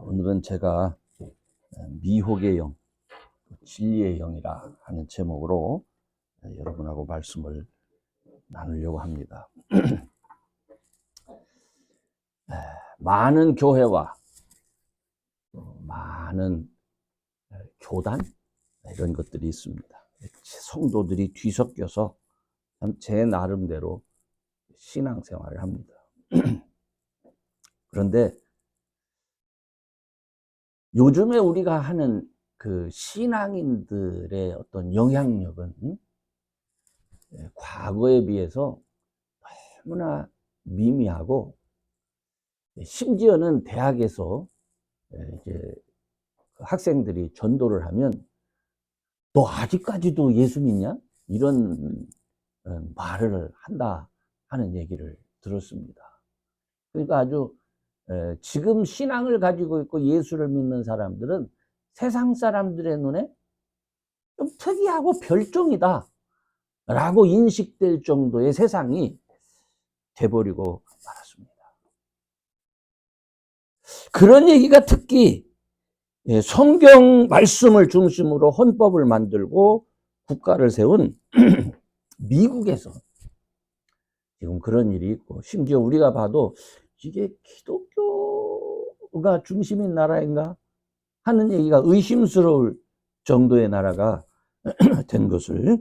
오늘은 제가 미혹의 영, 진리의 영이라 하는 제목으로 여러분하고 말씀을 나누려고 합니다. 많은 교회와 많은 교단 이런 것들이 있습니다. 성도들이 뒤섞여서 제 나름대로 신앙생활을 합니다. 그런데 요즘에 우리가 하는 그 신앙인들의 어떤 영향력은 과거에 비해서 너무나 미미하고, 심지어는 대학에서 이제 학생들이 전도를 하면 너 아직까지도 예수 믿냐? 이런 말을 한다 하는 얘기를 들었습니다. 그러니까 아주 지금 신앙을 가지고 있고 예수를 믿는 사람들은 세상 사람들의 눈에 좀 특이하고 별종이다 라고 인식될 정도의 세상이 돼버리고 말았습니다. 그런 얘기가 특히 성경 말씀을 중심으로 헌법을 만들고 국가를 세운 미국에서 지금 그런 일이 있고, 심지어 우리가 봐도 이게 기독교가 중심인 나라인가 하는 얘기가 의심스러울 정도의 나라가 된 것을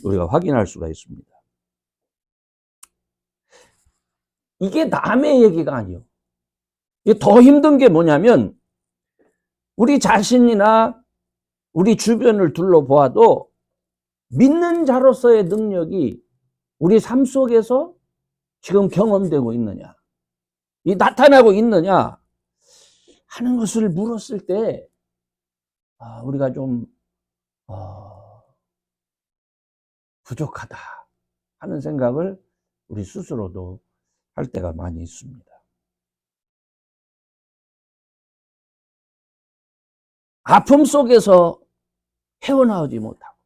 우리가 확인할 수가 있습니다. 이게 남의 얘기가 아니에요. 이게 더 힘든 게 뭐냐면, 우리 자신이나 우리 주변을 둘러보아도 믿는 자로서의 능력이 우리 삶 속에서 지금 경험되고 있느냐, 이 나타나고 있느냐 하는 것을 물었을 때 우리가 좀 부족하다 하는 생각을 우리 스스로도 할 때가 많이 있습니다. 아픔 속에서 헤어나오지 못하고,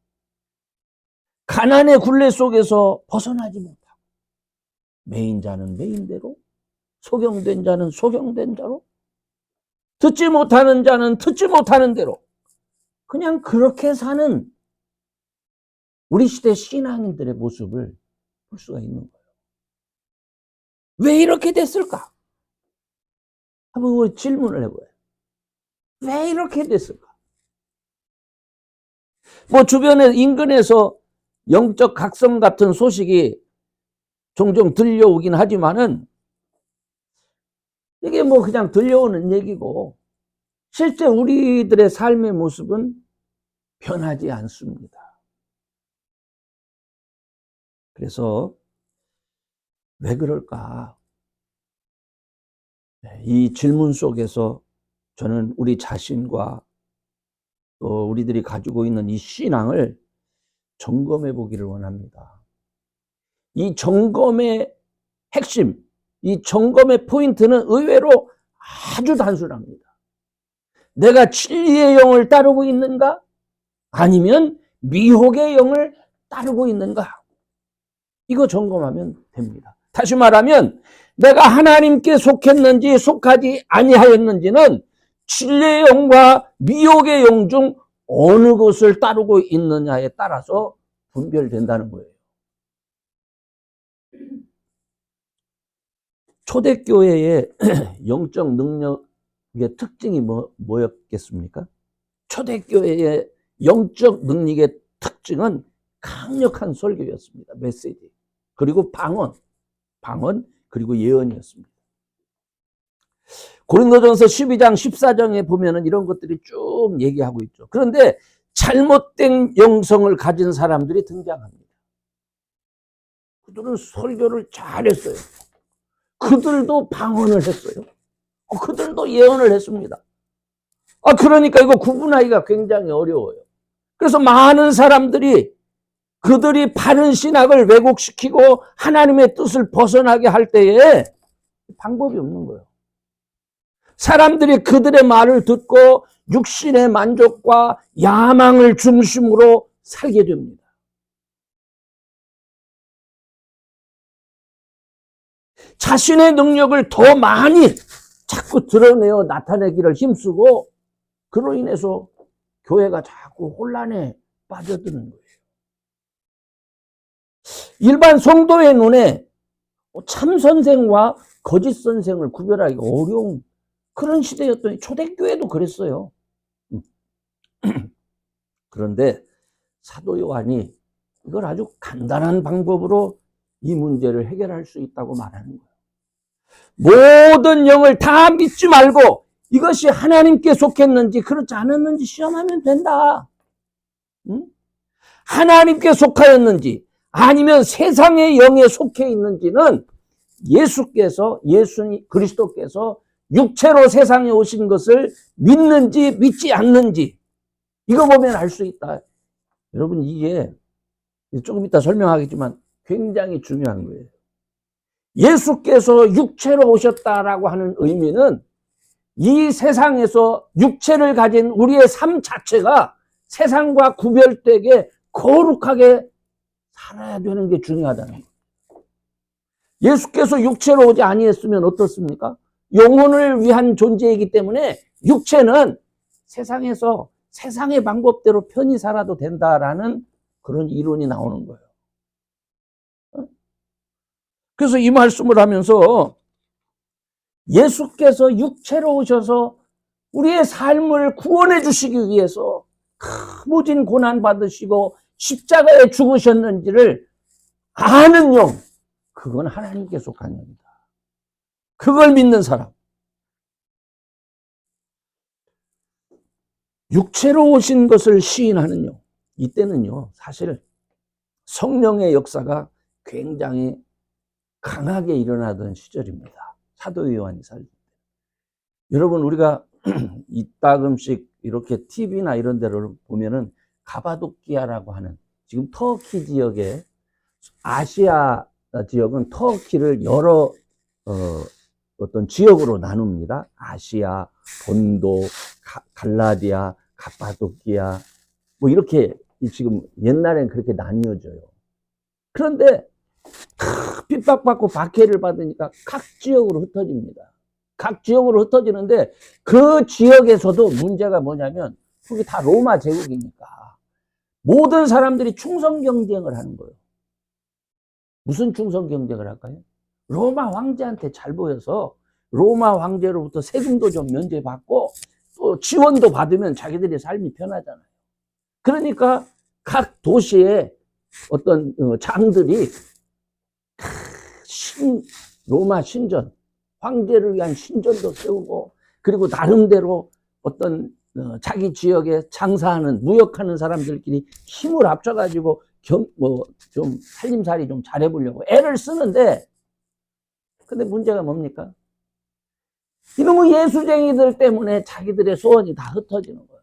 가난의 굴레 속에서 벗어나지 못하고, 매인 자는 매인대로, 소경된 자는 소경된 자로, 듣지 못하는 자는 듣지 못하는 대로 그냥 그렇게 사는 우리 시대 신앙인들의 모습을 볼 수가 있는 거예요. 왜 이렇게 됐을까? 한번 질문을 해봐요. 왜 이렇게 됐을까? 주변에 인근에서 영적 각성 같은 소식이 종종 들려오긴 하지만은 이게 그냥 들려오는 얘기고, 실제 우리들의 삶의 모습은 변하지 않습니다. 그래서 왜 그럴까? 이 질문 속에서 저는 우리 자신과 또 우리들이 가지고 있는 이 신앙을 점검해 보기를 원합니다. 이 점검의 핵심, 이 점검의 포인트는 의외로 아주 단순합니다. 내가 진리의 영을 따르고 있는가? 아니면 미혹의 영을 따르고 있는가? 이거 점검하면 됩니다. 다시 말하면 내가 하나님께 속했는지 속하지 아니하였는지는 진리의 영과 미혹의 영 중 어느 것을 따르고 있느냐에 따라서 분별된다는 거예요. 초대교회의 영적 능력의 특징이 뭐였겠습니까? 초대교회의 영적 능력의 특징은 강력한 설교였습니다. 메시지. 그리고 방언 그리고 예언이었습니다. 고린도전서 12장 14장에 보면은 이런 것들이 쭉 얘기하고 있죠. 그런데 잘못된 영성을 가진 사람들이 등장합니다. 그들은 설교를 잘했어요. 그들도 방언을 했어요. 그들도 예언을 했습니다. 그러니까 이거 구분하기가 굉장히 어려워요. 그래서 많은 사람들이 그들이 바른 신학을 왜곡시키고 하나님의 뜻을 벗어나게 할 때에 방법이 없는 거예요. 사람들이 그들의 말을 듣고 육신의 만족과 야망을 중심으로 살게 됩니다. 자신의 능력을 더 많이 자꾸 드러내어 나타내기를 힘쓰고 그로 인해서 교회가 자꾸 혼란에 빠져드는 거예요. 일반 성도의 눈에 참 선생과 거짓 선생을 구별하기가 어려운 그런 시대였더니 초대교회도 그랬어요. 그런데 사도 요한이 이걸 아주 간단한 방법으로 이 문제를 해결할 수 있다고 말하는 거예요. 모든 영을 다 믿지 말고 이것이 하나님께 속했는지 그렇지 않았는지 시험하면 된다. 응? 하나님께 속하였는지 아니면 세상의 영에 속해 있는지는 예수님 그리스도께서 육체로 세상에 오신 것을 믿는지 믿지 않는지 이거 보면 알 수 있다. 여러분 이게 조금 이따 설명하겠지만 굉장히 중요한 거예요. 예수께서 육체로 오셨다라고 하는 의미는 이 세상에서 육체를 가진 우리의 삶 자체가 세상과 구별되게 거룩하게 살아야 되는 게 중요하다는 거예요. 예수께서 육체로 오지 아니했으면 어떻습니까? 영혼을 위한 존재이기 때문에 육체는 세상에서 세상의 방법대로 편히 살아도 된다라는 그런 이론이 나오는 거예요. 그래서 이 말씀을 하면서 예수께서 육체로 오셔서 우리의 삶을 구원해 주시기 위해서 모진 고난 받으시고 십자가에 죽으셨는지를 아는 영, 그건 하나님께 속한 영이다. 그걸 믿는 사람. 육체로 오신 것을 시인하는 영. 이때는요, 사실 성령의 역사가 굉장히 강하게 일어나던 시절입니다. 사도 요한이 살 때. 여러분, 우리가 이따금씩 이렇게 TV나 이런 데를 보면은 가바도키아라고 하는 지금 터키 지역에 아시아 지역은 터키를 여러 어떤 지역으로 나눕니다. 아시아, 본도, 갈라디아, 가바도키아 뭐 이렇게 지금 옛날엔 그렇게 나뉘어져요. 그런데 핍박받고 박해를 받으니까 각 지역으로 흩어집니다. 각 지역으로 흩어지는데 그 지역에서도 문제가 뭐냐면 거기 다 로마 제국이니까 모든 사람들이 충성 경쟁을 하는 거예요. 무슨 충성 경쟁을 할까요? 로마 황제한테 잘 보여서 로마 황제로부터 세금도 좀 면제받고 또 지원도 받으면 자기들의 삶이 편하잖아요. 그러니까 각 도시에 어떤 장들이 로마 신전, 황제를 위한 신전도 세우고 그리고 나름대로 어떤 자기 지역에 장사하는 무역하는 사람들끼리 힘을 합쳐가지고 좀 살림살이 좀 잘해보려고 애를 쓰는데 근데 문제가 뭡니까? 이놈의 예수쟁이들 때문에 자기들의 소원이 다 흩어지는 거예요.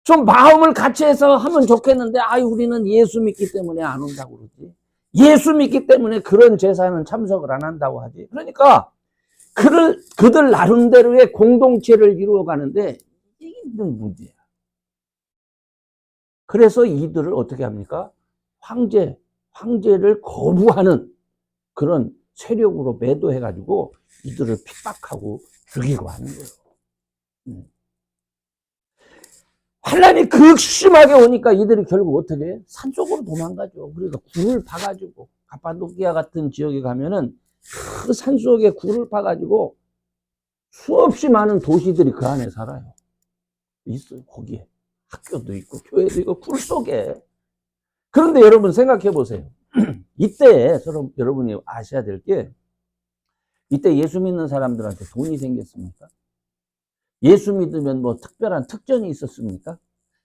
좀 마음을 같이 해서 하면 좋겠는데 우리는 예수 믿기 때문에 안 온다고 그러지. 예수 믿기 때문에 그런 제사는 참석을 안 한다고 하지. 그러니까 그들 나름대로의 공동체를 이루어가는데 이게 문제야. 그래서 이들을 어떻게 합니까? 황제를 거부하는 그런 세력으로 매도해가지고 이들을 핍박하고 죽이고 하는 거예요. 환란이 극심하게 오니까 이들이 결국 어떻게 해? 산속으로 도망가죠. 그러니까 굴을 파가지고 가파도키아 같은 지역에 가면은 그 산속에 굴을 파가지고 수없이 많은 도시들이 그 안에 살아요. 있어요. 거기에 학교도 있고 교회도 있고 굴 속에. 그런데 여러분 생각해 보세요. 이때 여러분이 아셔야 될 게 이때 예수 믿는 사람들한테 돈이 생겼습니까? 예수 믿으면 뭐 특별한 특전이 있었습니까?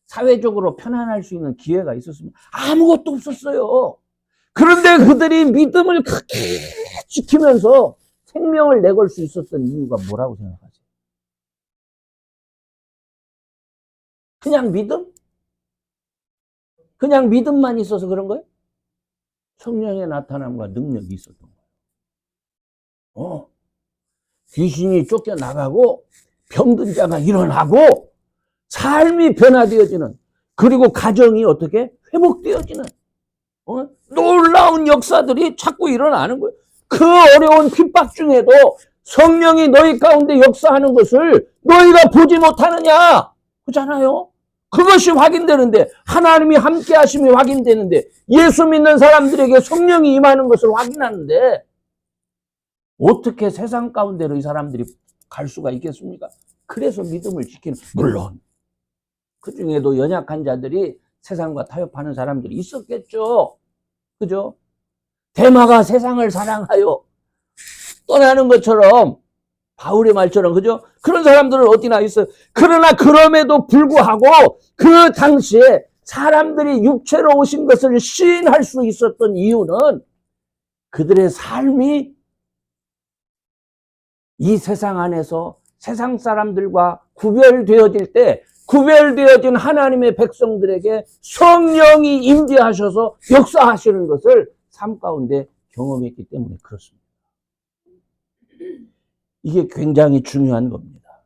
사회적으로 편안할 수 있는 기회가 있었습니까? 아무것도 없었어요. 그런데 그들이 믿음을 크게 지키면서 생명을 내걸 수 있었던 이유가 뭐라고 생각하세요? 그냥 믿음? 그냥 믿음만 있어서 그런 거예요? 성령의 나타남과 능력이 있었던 거예요. 귀신이 쫓겨나가고 병든 자가 일어나고 삶이 변화되어지는 그리고 가정이 어떻게 회복되어지는 놀라운 역사들이 자꾸 일어나는 거예요. 그 어려운 핍박 중에도 성령이 너희 가운데 역사하는 것을 너희가 보지 못하느냐? 그렇잖아요. 그것이 확인되는데, 하나님이 함께 하심이 확인되는데, 예수 믿는 사람들에게 성령이 임하는 것을 확인하는데 어떻게 세상 가운데로 이 사람들이 갈 수가 있겠습니까? 그래서 믿음을 지키는, 물론 그 중에도 연약한 자들이 세상과 타협하는 사람들이 있었겠죠. 그죠? 데마가 세상을 사랑하여 떠나는 것처럼, 바울의 말처럼, 그죠? 그런 사람들은 어디나 있어요. 그러나 그럼에도 불구하고 그 당시에 사람들이 육체로 오신 것을 시인할 수 있었던 이유는 그들의 삶이 이 세상 안에서 세상 사람들과 구별되어질 때, 구별되어진 하나님의 백성들에게 성령이 임재하셔서 역사하시는 것을 삶 가운데 경험했기 때문에 그렇습니다. 이게 굉장히 중요한 겁니다.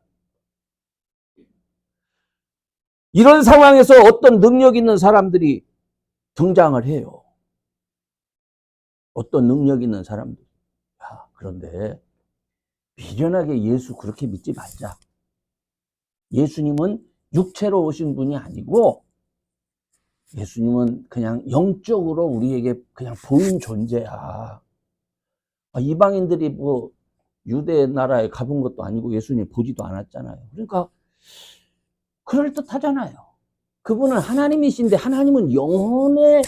이런 상황에서 어떤 능력 있는 사람들이 등장을 해요. 어떤 능력 있는 사람들. 그런데 미련하게 예수 그렇게 믿지 말자. 예수님은 육체로 오신 분이 아니고 예수님은 그냥 영적으로 우리에게 그냥 보인 존재야. 이방인들이 뭐 유대 나라에 가본 것도 아니고 예수님 보지도 않았잖아요. 그러니까 그럴듯하잖아요. 그분은 하나님이신데 하나님은 영혼의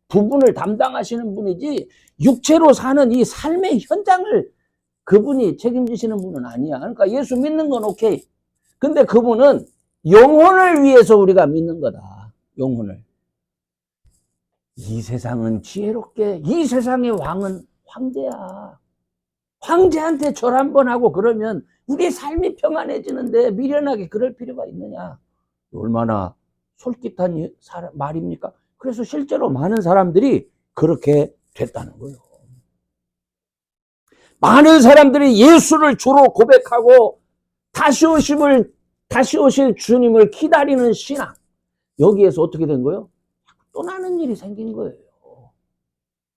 부분을 담당하시는 분이지 육체로 사는 이 삶의 현장을 그분이 책임지시는 분은 아니야. 그러니까 예수 믿는 건 오케이. 근데 그분은 영혼을 위해서 우리가 믿는 거다. 영혼을. 이 세상은 지혜롭게, 이 세상의 왕은 황제야. 황제한테 절 한번 하고 그러면 우리 삶이 평안해지는데 미련하게 그럴 필요가 있느냐. 얼마나 솔깃한 말입니까? 그래서 실제로 많은 사람들이 그렇게 됐다는 거예요. 많은 사람들이 예수를 주로 고백하고 다시 오실 주님을 기다리는 신앙. 여기에서 어떻게 된 거예요? 떠나는 일이 생긴 거예요.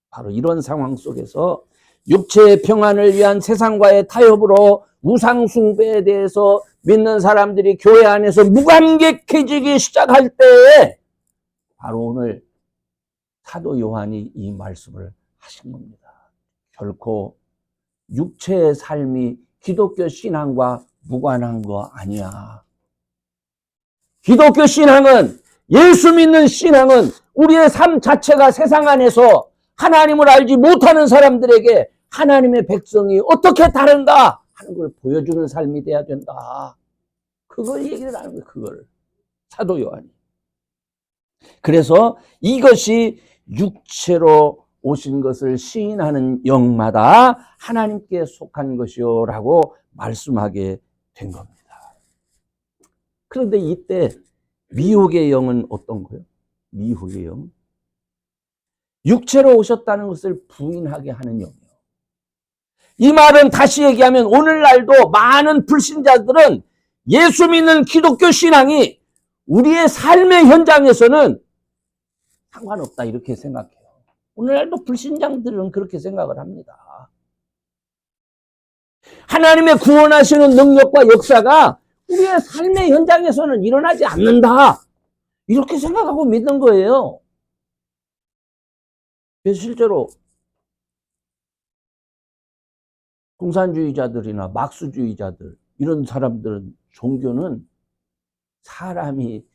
바로 이런 상황 속에서 육체의 평안을 위한 세상과의 타협으로 우상 숭배에 대해서 믿는 사람들이 교회 안에서 무감격해지기 시작할 때에 바로 오늘 사도 요한이 이 말씀을 하신 겁니다. 결코 육체의 삶이 기독교 신앙과 무관한 거 아니야. 기독교 신앙은, 예수 믿는 신앙은 우리의 삶 자체가 세상 안에서 하나님을 알지 못하는 사람들에게 하나님의 백성이 어떻게 다른가 하는 걸 보여주는 삶이 돼야 된다. 그걸 얘기를 하는 거예요. 그걸 사도 요한이. 그래서 이것이 육체로 오신 것을 시인하는 영마다 하나님께 속한 것이요 라고 말씀하게 된 겁니다. 그런데 이때 미혹의 영은 어떤 거예요? 미혹의 영. 육체로 오셨다는 것을 부인하게 하는 영이에요. 이 말은 다시 얘기하면 오늘날도 많은 불신자들은 예수 믿는 기독교 신앙이 우리의 삶의 현장에서는 상관없다 이렇게 생각해요. 오늘날도 불신자들은 그렇게 생각을 합니다. 하나님의 구원하시는 능력과 역사가 우리의 삶의 현장에서는 일어나지 않는다. 이렇게 생각하고 믿는 거예요. 그래서 실제로 공산주의자들이나 막수주의자들 이런 사람들은 종교는 사람이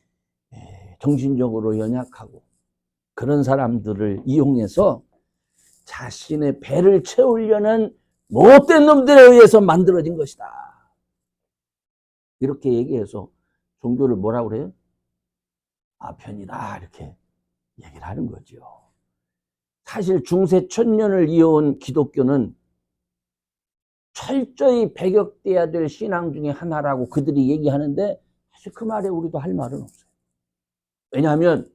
정신적으로 연약하고 그런 사람들을 이용해서 자신의 배를 채우려는 못된 놈들에 의해서 만들어진 것이다. 이렇게 얘기해서 종교를 뭐라고 그래요? 아편이다 이렇게 얘기를 하는 거죠. 사실 중세 천년을 이어온 기독교는 철저히 배격돼야 될 신앙 중에 하나라고 그들이 얘기하는데 사실 그 말에 우리도 할 말은 없어요. 왜냐하면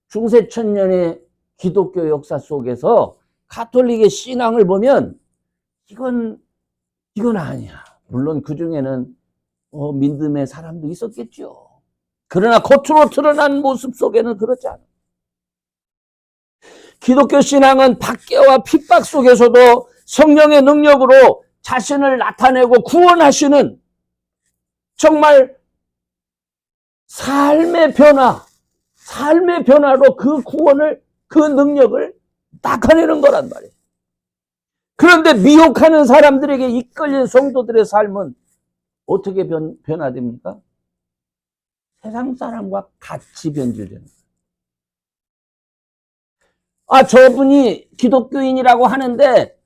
중세 천년의 기독교 역사 속에서 가톨릭의 신앙을 보면 이건 아니야. 물론 그 중에는 믿음의 사람도 있었겠죠. 그러나 겉으로 드러난 모습 속에는 그렇지 않아. 기독교 신앙은 박해와 핍박 속에서도 성령의 능력으로 자신을 나타내고 구원하시는 정말 삶의 변화로 그 구원을, 그 능력을 나타내는 거란 말이에요. 그런데 미혹하는 사람들에게 이끌린 성도들의 삶은 어떻게 변화됩니까? 세상 사람과 같이 변질되는 거예요. 저분이 기독교인이라고 하는데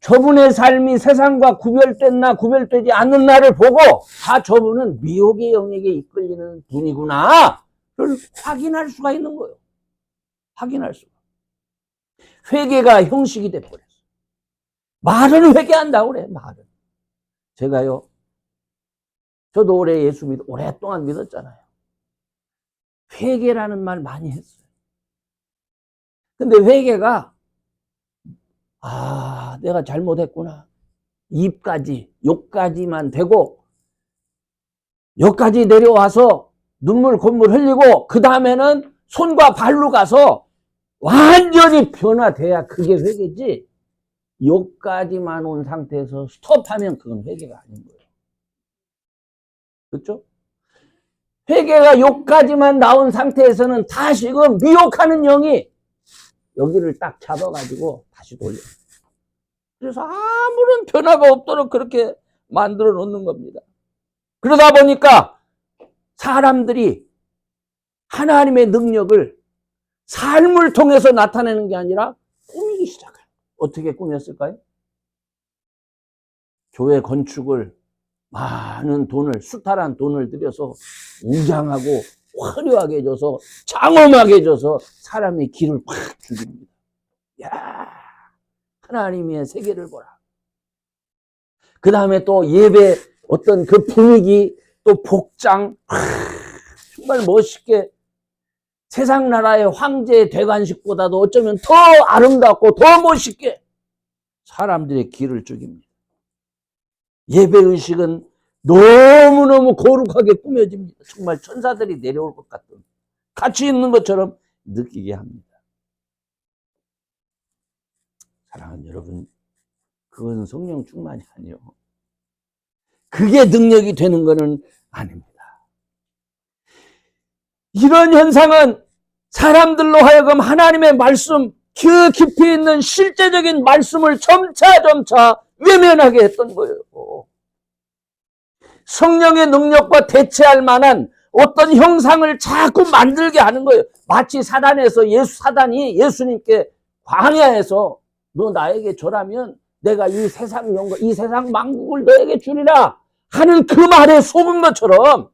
저분의 삶이 세상과 구별됐나 구별되지 않는 날을 보고 저분은 미혹의 영역에 이끌리는 분이구나 를 확인할 수가 있는 거예요. 확인할 수가. 회개가 형식이 돼버렸어요. 말은 회개한다고 그래. 말은. 제가요, 저도 오랫동안 믿었잖아요. 회개라는 말 많이 했어요. 근데 회개가 내가 잘못했구나. 욕까지만 되고 여기까지 내려와서 눈물 콧물 흘리고 그 다음에는 손과 발로 가서 완전히 변화돼야 그게 회개지, 여기까지만 온 상태에서 스톱하면 그건 회개가 아닌 거예요. 그렇죠? 회개가 여기까지만 나온 상태에서는 다시금 미혹하는 영이 여기를 딱 잡아가지고 다시 돌려요. 그래서 아무런 변화가 없도록 그렇게 만들어 놓는 겁니다. 그러다 보니까 사람들이 하나님의 능력을 삶을 통해서 나타내는 게 아니라 꾸미기 시작해요. 어떻게 꾸몄을까요? 교회 건축을 많은 돈을, 숱한 돈을 들여서 웅장하고 화려하게 해줘서, 장엄하게 해줘서 사람의 길을 확 죽입니다. 야, 하나님의 세계를 보라. 그 다음에 또 예배 어떤 그 분위기, 또 복장, 정말 멋있게 세상 나라의 황제의 대관식보다도 어쩌면 더 아름답고 더 멋있게 사람들의 길을 죽입니다. 예배의식은 너무너무 거룩하게 꾸며집니다. 정말 천사들이 내려올 것 같은, 같이 있는 것처럼 느끼게 합니다. 사랑하는 여러분, 그건 성령 충만이 아니요, 그게 능력이 되는 것은 아닙니다. 이런 현상은 사람들로 하여금 하나님의 말씀, 그 깊이 있는 실제적인 말씀을 점차 외면하게 했던 거예요. 성령의 능력과 대체할 만한 어떤 형상을 자꾸 만들게 하는 거예요. 마치 사단이 예수님께 광야에서 너 나에게 절하면 내가 이 세상 영광, 이 세상 만국을 너에게 주리라 하는 그 말에 속은 것처럼,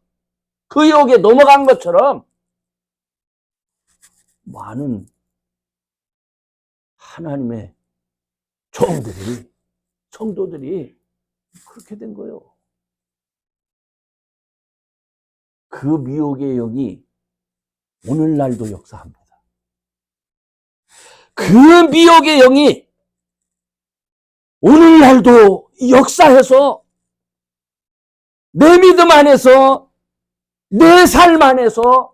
그 유혹에 넘어간 것처럼 많은 하나님의 성도들이 그렇게 된 거예요. 그 미혹의 영이 오늘날도 역사합니다. 그 미혹의 영이 오늘날도 역사해서 내 믿음 안에서, 내 삶 안에서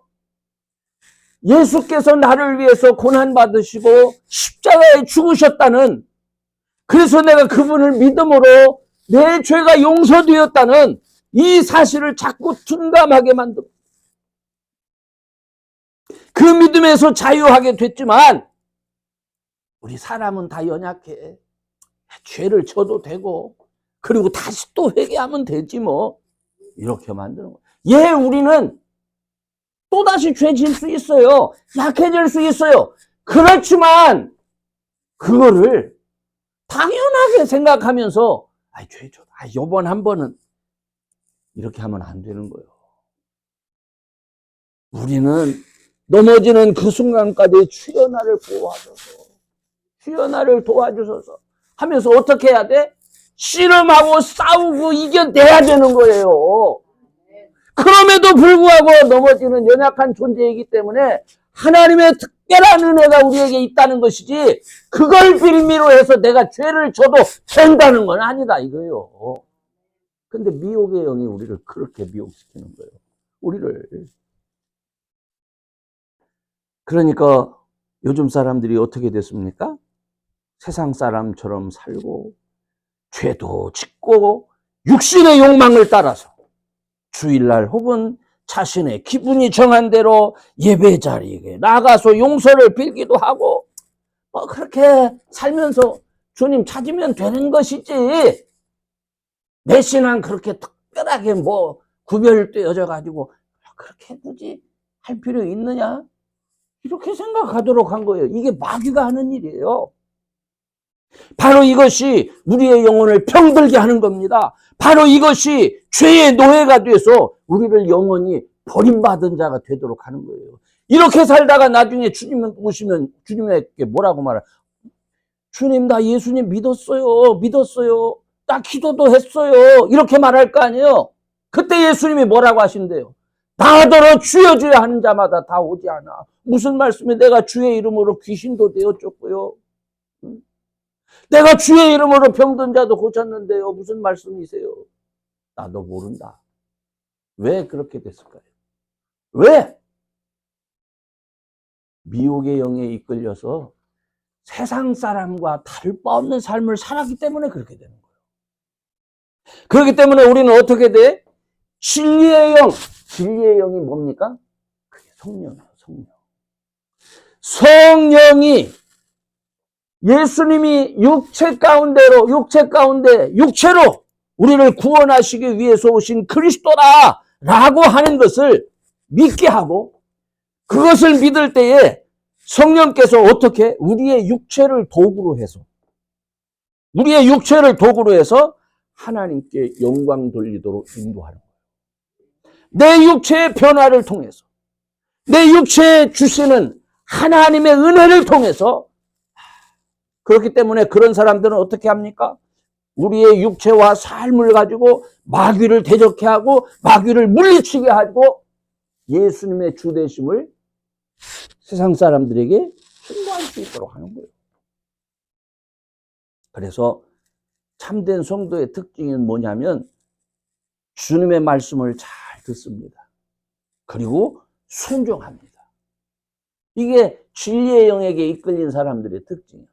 예수께서 나를 위해서 고난받으시고 십자가에 죽으셨다는, 그래서 내가 그분을 믿음으로 내 죄가 용서되었다는 이 사실을 자꾸 둔감하게 만듭니다. 그 믿음에서 자유하게 됐지만 우리 사람은 다 연약해. 죄를 져도 되고 그리고 다시 또 회개하면 되지 뭐, 이렇게 만드는 거예요. 우리는 또다시 죄 질 수 있어요. 약해질 수 있어요. 그렇지만 그거를 당연하게 생각하면서 요번 한 번은 이렇게 하면 안 되는 거예요. 우리는 넘어지는 그 순간까지 주여 나를 보호하소서, 주여 나를 도와주소서 하면서 어떻게 해야 돼? 씨름하고 싸우고 이겨내야 되는 거예요. 그럼에도 불구하고 넘어지는 연약한 존재이기 때문에 하나님의 특별한 은혜가 우리에게 있다는 것이지, 그걸 빌미로 해서 내가 죄를 져도 된다는 건 아니다 이거예요. 근데 미혹의 영이 우리를 그렇게 미혹시키는 거예요. 우리를. 그러니까 요즘 사람들이 어떻게 됐습니까? 세상 사람처럼 살고 죄도 짓고 육신의 욕망을 따라서 주일날 혹은 자신의 기분이 정한 대로 예배 자리에 나가서 용서를 빌기도 하고 그렇게 살면서 주님 찾으면 되는 것이지, 내 신앙 그렇게 특별하게 구별되어져 가지고 그렇게 굳이 할 필요 있느냐, 이렇게 생각하도록 한 거예요. 이게 마귀가 하는 일이에요. 바로 이것이 우리의 영혼을 병들게 하는 겁니다. 바로 이것이 죄의 노예가 돼서 우리를 영원히 버림받은 자가 되도록 하는 거예요. 이렇게 살다가 나중에 주님 오시면 주님에게 뭐라고 말해요? 주님, 나 예수님 믿었어요. 나 기도도 했어요. 이렇게 말할 거 아니에요. 그때 예수님이 뭐라고 하신대요? 나더러 주여 주여 하는 자마다 다 오지 않아. 무슨 말씀이, 내가 주의 이름으로 귀신도 되어줬고요, 내가 주의 이름으로 병든 자도 고쳤는데요, 무슨 말씀이세요? 나도 모른다. 왜 그렇게 됐을까요? 왜? 미혹의 영에 이끌려서 세상 사람과 다를 바 없는 삶을 살았기 때문에 그렇게 되는 거예요. 그렇기 때문에 우리는 어떻게 돼? 진리의 영. 진리의 영이 뭡니까? 그게 성령이에요. 성령이 예수님이 육체로 우리를 구원하시기 위해서 오신 그리스도다라고 하는 것을 믿게 하고, 그것을 믿을 때에 성령께서 어떻게 우리의 육체를 도구로 해서 하나님께 영광 돌리도록 인도하는 거예요. 내 육체의 변화를 통해서, 내 육체에 주시는 하나님의 은혜를 통해서. 그렇기 때문에 그런 사람들은 어떻게 합니까? 우리의 육체와 삶을 가지고 마귀를 대적해 하고 마귀를 물리치게 하고 예수님의 주되심을 세상 사람들에게 증거할 수 있도록 하는 거예요. 그래서 참된 성도의 특징은 뭐냐면 주님의 말씀을 잘 듣습니다. 그리고 순종합니다. 이게 진리의 영에게 이끌린 사람들의 특징이에요.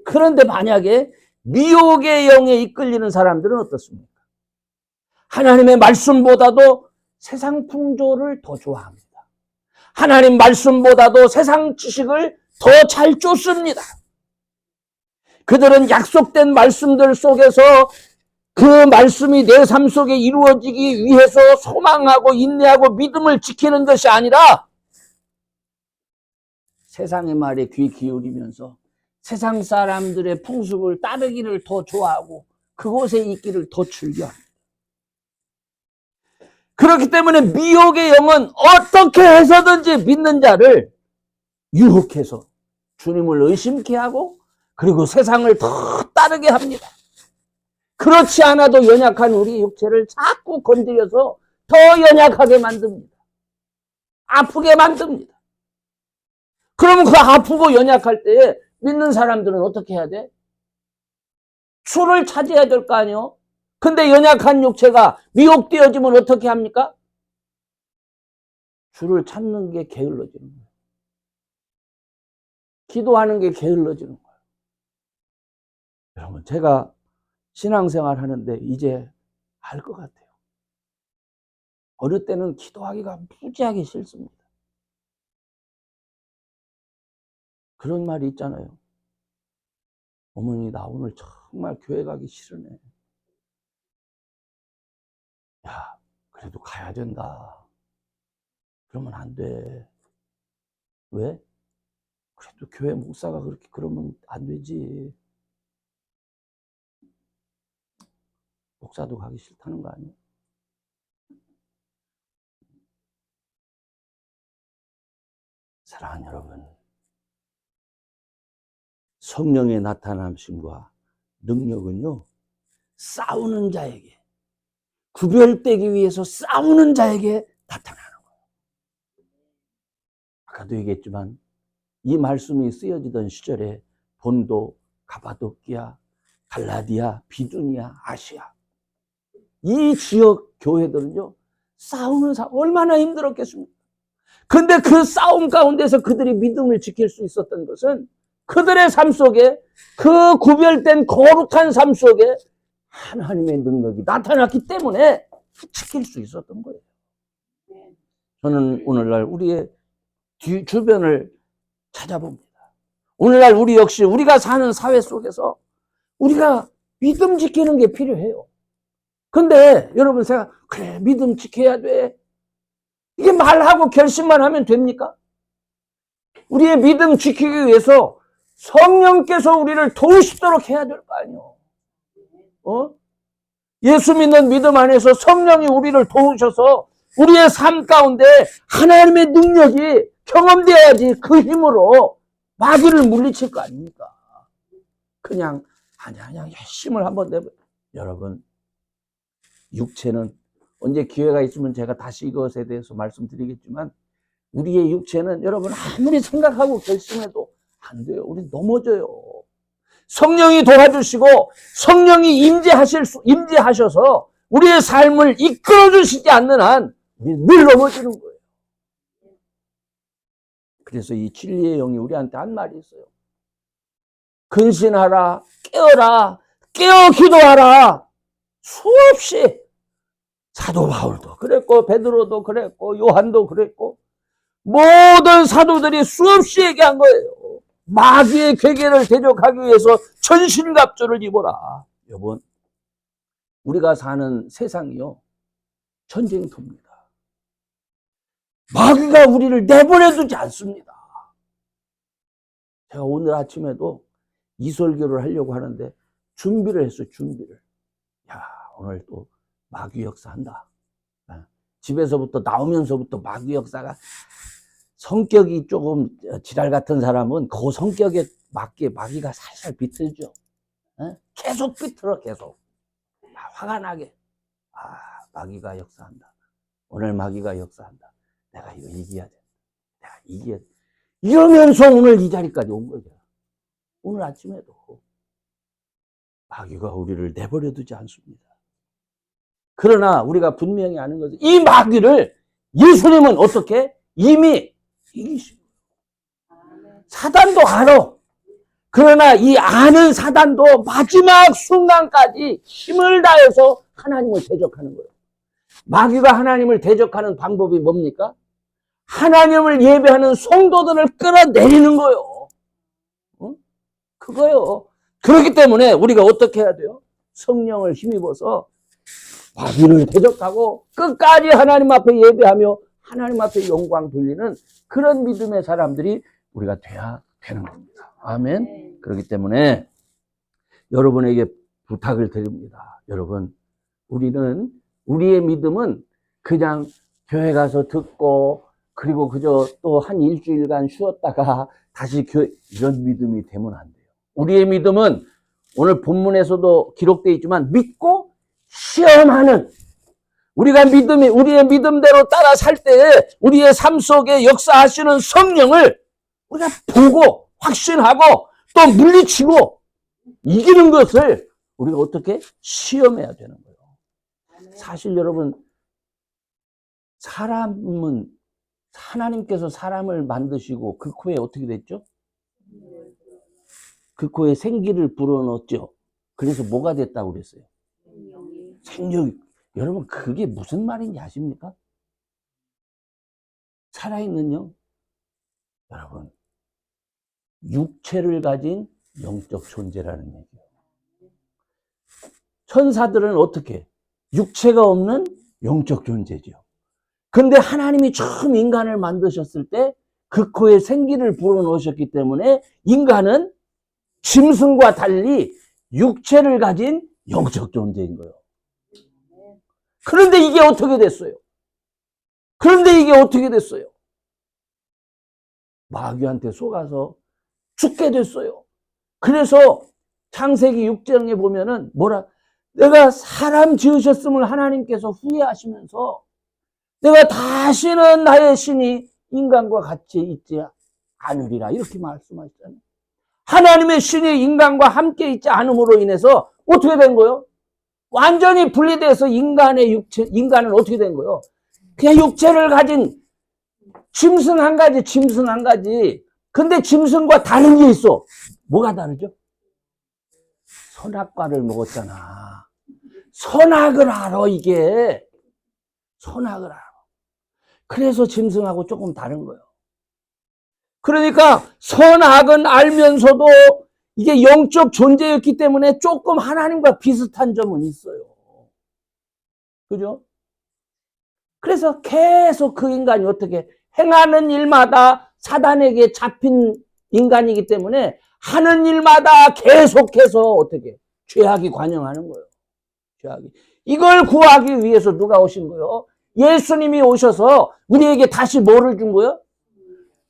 그런데 만약에 미혹의 영에 이끌리는 사람들은 어떻습니까? 하나님의 말씀보다도 세상 풍조를 더 좋아합니다. 하나님 말씀보다도 세상 지식을 더 잘 쫓습니다. 그들은 약속된 말씀들 속에서 그 말씀이 내 삶 속에 이루어지기 위해서 소망하고 인내하고 믿음을 지키는 것이 아니라 세상의 말에 귀 기울이면서 세상 사람들의 풍습을 따르기를 더 좋아하고 그곳에 있기를 더 즐겨합니다. 그렇기 때문에 미혹의 영은 어떻게 해서든지 믿는 자를 유혹해서 주님을 의심케 하고 그리고 세상을 더 따르게 합니다. 그렇지 않아도 연약한 우리 육체를 자꾸 건드려서 더 연약하게 만듭니다. 아프게 만듭니다. 그러면 그 아프고 연약할 때에 믿는 사람들은 어떻게 해야 돼? 주를 찾아야 될 거 아니에요? 근데 연약한 육체가 미혹되어지면 어떻게 합니까? 주를 찾는 게 게을러지는 거예요. 기도하는 게 게을러지는 거예요. 여러분, 제가 신앙생활 하는데 이제 알 것 같아요. 어느 때는 기도하기가 무지하게 싫습니다. 그런 말이 있잖아요. 어머니, 나 오늘 정말 교회 가기 싫으네. 야, 그래도 가야 된다. 그러면 안 돼. 왜? 그래도 교회 목사가 그렇게 그러면 안 되지. 목사도 가기 싫다는 거 아니에요? 사랑하는 여러분, 성령의 나타남심과 능력은요, 싸우는 자에게, 구별되기 위해서 싸우는 자에게 나타나는 거예요. 아까도 얘기했지만 이 말씀이 쓰여지던 시절에 본도, 가바도키아, 갈라디아, 비두니아, 아시아, 이 지역 교회들은요, 싸우는 얼마나 힘들었겠습니까? 근데 그 싸움 가운데서 그들이 믿음을 지킬 수 있었던 것은 그들의 삶 속에, 그 구별된 거룩한 삶 속에 하나님의 능력이 나타났기 때문에 지킬 수 있었던 거예요. 저는 오늘날 우리의 주변을 찾아봅니다. 오늘날 우리 역시 우리가 사는 사회 속에서 우리가 믿음 지키는 게 필요해요. 근데 여러분 생각, 그래 믿음 지켜야 돼. 이게 말하고 결심만 하면 됩니까? 우리의 믿음 지키기 위해서 성령께서 우리를 도우시도록 해야 될 거 아니에요. 예수 믿는 믿음 안에서 성령이 우리를 도우셔서 우리의 삶 가운데 하나님의 능력이 경험되어야지 그 힘으로 마귀를 물리칠 거 아닙니까? 그냥 힘을 한번 내봐. 여러분, 육체는 언제 기회가 있으면 제가 다시 이것에 대해서 말씀드리겠지만 우리의 육체는 여러분 아무리 생각하고 결심해도 안 돼요. 우리 넘어져요. 성령이 도와주시고 성령이 임재하셔서 우리의 삶을 이끌어 주시지 않는 한 우리 늘 넘어지는 거예요. 그래서 이 진리의 영이 우리한테 한 말이 있어요. 근신하라, 깨어라, 깨어 기도하라. 수없이 사도 바울도 그랬고 베드로도 그랬고 요한도 그랬고 모든 사도들이 수없이 얘기한 거예요. 마귀의 괴계를 대적하기 위해서 전신갑주를 입어라. 여러분, 우리가 사는 세상이요 전쟁터입니다. 마귀가 우리를 내보내두지 않습니다. 제가 오늘 아침에도 이 설교를 하려고 하는데 준비를 했어요. 준비를. 야, 오늘 또 마귀 역사한다. 집에서부터 나오면서부터 마귀 역사가, 성격이 조금 지랄 같은 사람은 그 성격에 맞게 마귀가 살살 비틀죠. 계속 비틀어. 계속 화가 나게. 마귀가 역사한다. 오늘 마귀가 역사한다. 내가 이거 이겨야 돼. 내가 이겨야 돼. 이러면서 오늘 이 자리까지 온 거죠. 오늘 아침에도 마귀가 우리를 내버려 두지 않습니다. 그러나 우리가 분명히 아는 것은 이 마귀를 예수님은 어떻게? 이미 이기시고. 사단도 알아. 그러나 이 아는 사단도 마지막 순간까지 힘을 다해서 하나님을 대적하는 거예요. 마귀가 하나님을 대적하는 방법이 뭡니까? 하나님을 예배하는 성도들을 끌어내리는 거예요. 그거요. 그렇기 때문에 우리가 어떻게 해야 돼요? 성령을 힘입어서 마귀를 대적하고 끝까지 하나님 앞에 예배하며 하나님 앞에 영광 돌리는 그런 믿음의 사람들이 우리가 돼야 되는 겁니다. 아멘. 그렇기 때문에 여러분에게 부탁을 드립니다. 여러분, 우리의 믿음은 그냥 교회 가서 듣고 그리고 그저 또 한 일주일간 쉬었다가 다시 이런 믿음이 되면 안 돼요. 우리의 믿음은 오늘 본문에서도 기록되어 있지만 믿고 시험하는, 우리의 믿음대로 따라 살 때 우리의 삶 속에 역사하시는 성령을 우리가 보고 확신하고 또 물리치고 이기는 것을 우리가 어떻게 시험해야 되는 거예요. 사실 여러분, 하나님께서 사람을 만드시고 그 코에 어떻게 됐죠? 그 코에 생기를 불어넣었죠. 그래서 뭐가 됐다고 그랬어요? 생명이. 여러분, 그게 무슨 말인지 아십니까? 살아있는 영. 여러분, 육체를 가진 영적 존재라는 얘기예요. 천사들은 어떻게? 육체가 없는 영적 존재죠. 근데 하나님이 처음 인간을 만드셨을 때 그 코에 생기를 불어넣으셨기 때문에 인간은 짐승과 달리 육체를 가진 영적 존재인 거예요. 그런데 이게 어떻게 됐어요? 마귀한테 속아서 죽게 됐어요. 그래서 창세기 6장에 보면은 내가 사람 지으셨음을 하나님께서 후회하시면서 내가 다시는 나의 신이 인간과 같이 있지 않으리라 이렇게 말씀하셨잖아요. 하나님의 신이 인간과 함께 있지 않음으로 인해서 어떻게 된 거예요? 완전히 분리돼서 인간은 어떻게 된 거예요? 그냥 육체를 가진 짐승 한 가지. 근데 짐승과 다른 게 있어. 뭐가 다르죠? 선악과를 먹었잖아. 선악을 알아, 이게. 선악을 알아. 그래서 짐승하고 조금 다른 거예요. 그러니까 선악은 알면서도 이게 영적 존재였기 때문에 조금 하나님과 비슷한 점은 있어요. 그죠? 그래서 계속 그 인간이 어떻게 행하는 일마다 사단에게 잡힌 인간이기 때문에 하는 일마다 계속해서 어떻게 죄악이 관영하는 거예요. 죄악이. 이걸 구하기 위해서 누가 오신 거예요? 예수님이 오셔서 우리에게 다시 뭐를 준 거예요?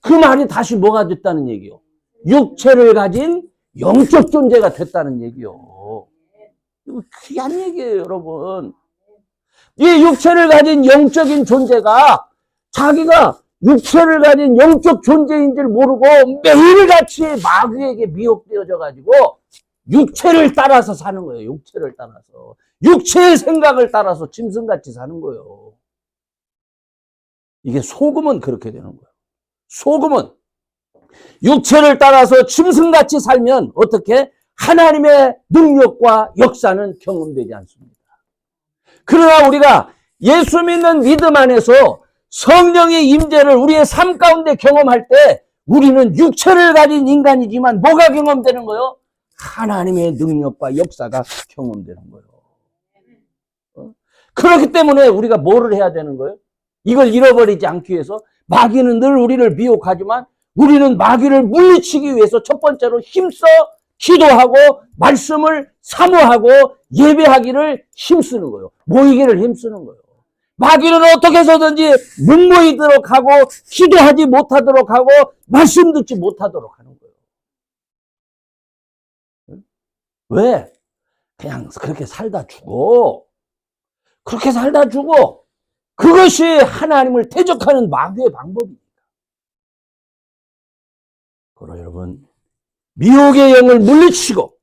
그 말이 다시 뭐가 됐다는 얘기요? 육체를 가진 영적 존재가 됐다는 얘기요. 이거 귀한 얘기예요, 여러분. 이 육체를 가진 영적인 존재가 자기가 육체를 가진 영적 존재인 줄 모르고 매일같이 마귀에게 미혹되어져 가지고 육체를 따라서 사는 거예요. 육체를 따라서. 육체의 생각을 따라서 짐승같이 사는 거예요. 이게 속음은 그렇게 되는 거예요. 속음은 육체를 따라서 짐승같이 살면 어떻게? 하나님의 능력과 역사는 경험되지 않습니다. 그러나 우리가 예수 믿는 믿음 안에서 성령의 임재를 우리의 삶 가운데 경험할 때 우리는 육체를 가진 인간이지만 뭐가 경험되는 거예요? 하나님의 능력과 역사가 경험되는 거예요. 그렇기 때문에 우리가 뭐를 해야 되는 거예요? 이걸 잃어버리지 않기 위해서 마귀는 늘 우리를 미혹하지만 우리는 마귀를 물리치기 위해서 첫 번째로 힘써 기도하고 말씀을 사모하고 예배하기를 힘쓰는 거예요. 모이기를 힘쓰는 거예요. 마귀는 어떻게 해서든지 묵모이도록 하고 기도하지 못하도록 하고 말씀 듣지 못하도록 하는 거예요. 왜? 그냥 그렇게 살다 죽어. 그렇게 살다 죽어. 그것이 하나님을 대적하는 마귀의 방법입니다. 그러나 여러분, 미혹의 영을 물리치고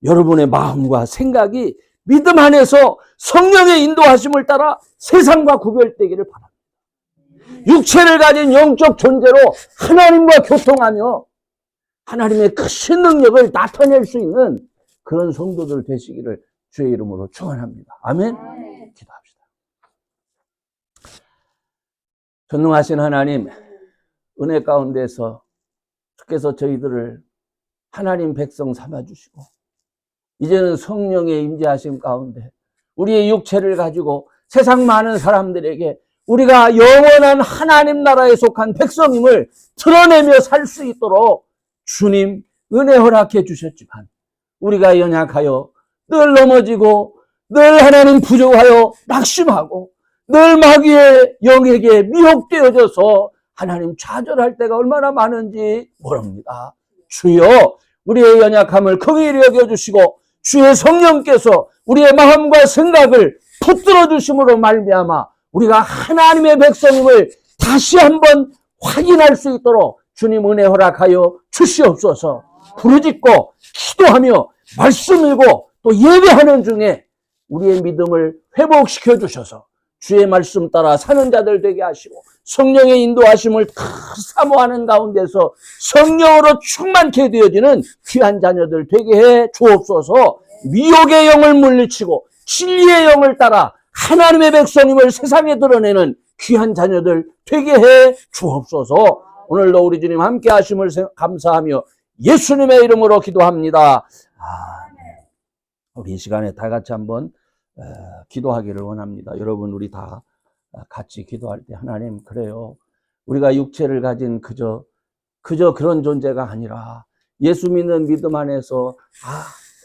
여러분의 마음과 생각이 믿음 안에서 성령의 인도하심을 따라 세상과 구별되기를 바랍니다. 육체를 가진 영적 존재로 하나님과 교통하며 하나님의 크신 능력을 나타낼 수 있는 그런 성도들 되시기를 주의 이름으로 축원합니다. 아멘. 기도합시다. 전능하신 하나님, 은혜 가운데서 주께서 저희들을 하나님 백성 삼아주시고 이제는 성령의 임재하심 가운데 우리의 육체를 가지고 세상 많은 사람들에게 우리가 영원한 하나님 나라에 속한 백성임을 드러내며 살 수 있도록 주님 은혜 허락해 주셨지만 우리가 연약하여 늘 넘어지고 늘 하나님 부족하여 낙심하고 늘 마귀의 영에게 미혹되어져서 하나님 좌절할 때가 얼마나 많은지 모릅니다. 주여 우리의 연약함을 긍휼히 여겨주시고 주의 성령께서 우리의 마음과 생각을 붙들어 주심으로 말미암아 우리가 하나님의 백성임을 다시 한번 확인할 수 있도록 주님 은혜 허락하여 주시옵소서. 부르짖고 기도하며 말씀 읽고 또 예배하는 중에 우리의 믿음을 회복시켜 주셔서 주의 말씀 따라 사는 자들 되게 하시고 성령의 인도하심을 사모하는 가운데서 성령으로 충만케 되어지는 귀한 자녀들 되게 해 주옵소서. 미혹의 영을 물리치고 진리의 영을 따라 하나님의 백성임을 세상에 드러내는 귀한 자녀들 되게 해 주옵소서. 오늘도 우리 주님 함께 하심을 감사하며 예수님의 이름으로 기도합니다. 아멘. 우리 이 시간에 다 같이 한번 기도하기를 원합니다. 여러분 우리 다 같이 기도할 때 하나님 그래요. 우리가 육체를 가진 그저 그런 존재가 아니라 예수 믿는 믿음 안에서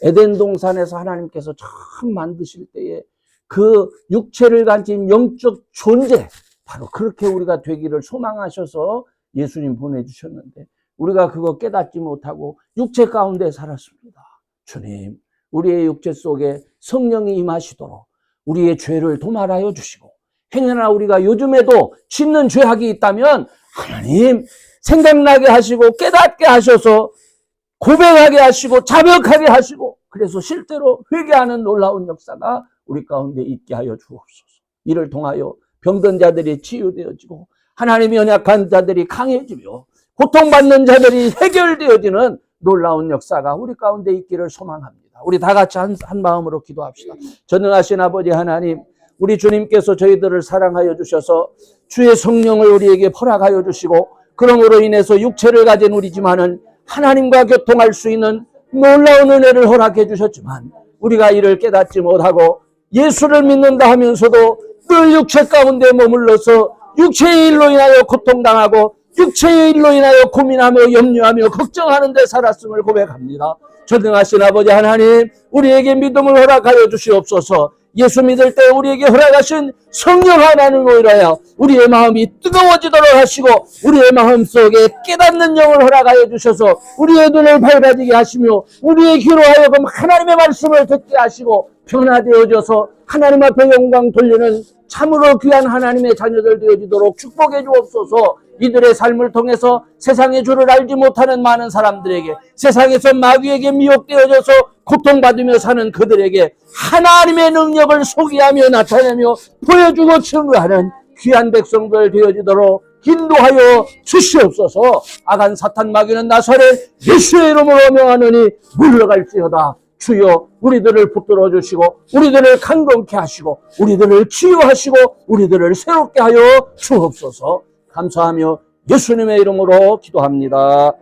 에덴 동산에서 하나님께서 처음 만드실 때에 그 육체를 가진 영적 존재 바로 그렇게 우리가 되기를 소망하셔서 예수님 보내주셨는데 우리가 그거 깨닫지 못하고 육체 가운데 살았습니다. 주님 우리의 육체 속에 성령이 임하시도록 우리의 죄를 도말하여 주시고 행여나 우리가 요즘에도 짓는 죄악이 있다면 하나님 생각나게 하시고 깨닫게 하셔서 고백하게 하시고 자백하게 하시고 그래서 실제로 회개하는 놀라운 역사가 우리 가운데 있게 하여 주옵소서. 이를 통하여 병든 자들이 치유되어지고 하나님이 연약한 자들이 강해지며 고통받는 자들이 해결되어지는 놀라운 역사가 우리 가운데 있기를 소망합니다. 우리 다 같이 한 마음으로 기도합시다. 전능하신 아버지 하나님, 우리 주님께서 저희들을 사랑하여 주셔서 주의 성령을 우리에게 허락하여 주시고, 그러므로 인해서 육체를 가진 우리지만은 하나님과 교통할 수 있는 놀라운 은혜를 허락해 주셨지만, 우리가 이를 깨닫지 못하고 예수를 믿는다 하면서도 늘 육체 가운데 머물러서 육체의 일로 인하여 고통당하고 육체의 일로 인하여 고민하며 염려하며 걱정하는 데 살았음을 고백합니다. 전능하신 아버지 하나님, 우리에게 믿음을 허락하여 주시옵소서. 예수 믿을 때 우리에게 허락하신 성령 하나님으로 인하여 우리의 마음이 뜨거워지도록 하시고, 우리의 마음속에 깨닫는 영을 허락하여 주셔서 우리의 눈을 밝아지게 하시며, 우리의 귀로 하여금 하나님의 말씀을 듣게 하시고 변화되어져서 하나님 앞에 영광 돌리는 참으로 귀한 하나님의 자녀들 되어지도록 축복해 주옵소서. 이들의 삶을 통해서 세상의 주를 알지 못하는 많은 사람들에게, 세상에서 마귀에게 미혹되어져서 고통받으며 사는 그들에게 하나님의 능력을 소개하며 나타내며 보여주고 증거하는 귀한 백성들 되어지도록 인도하여 주시옵소서. 악한 사탄 마귀는 나사렛 예수의 이름으로 명하노니 물러갈지어다. 주여, 우리들을 붙들어 주시고 우리들을 강건케 하시고 우리들을 치유하시고 우리들을 새롭게 하여 주옵소서. 감사하며 예수님의 이름으로 기도합니다.